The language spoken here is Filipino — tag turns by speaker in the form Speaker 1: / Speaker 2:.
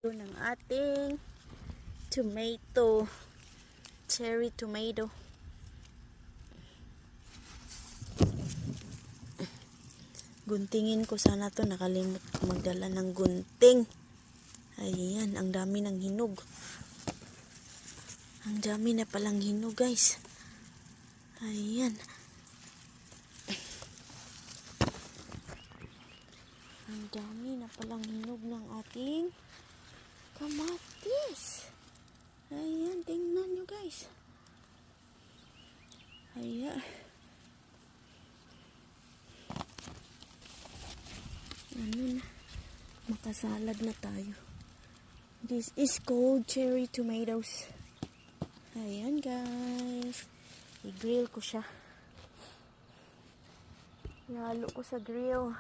Speaker 1: Ito ng ating tomato, cherry tomato. Guntingin ko sana to, nakalimut magdala ng gunting. Ayan, ang dami ng hinog. Ang dami na palang hinog, guys. Ayan. Ang dami na palang hinog ng ating kamatis. Ayan, tingnan nyo, guys. Ayan. Ano na, makasalad na tayo. This is called cherry tomatoes. Ayan, guys. I-grill ko siya. Ihalo ko sa grill.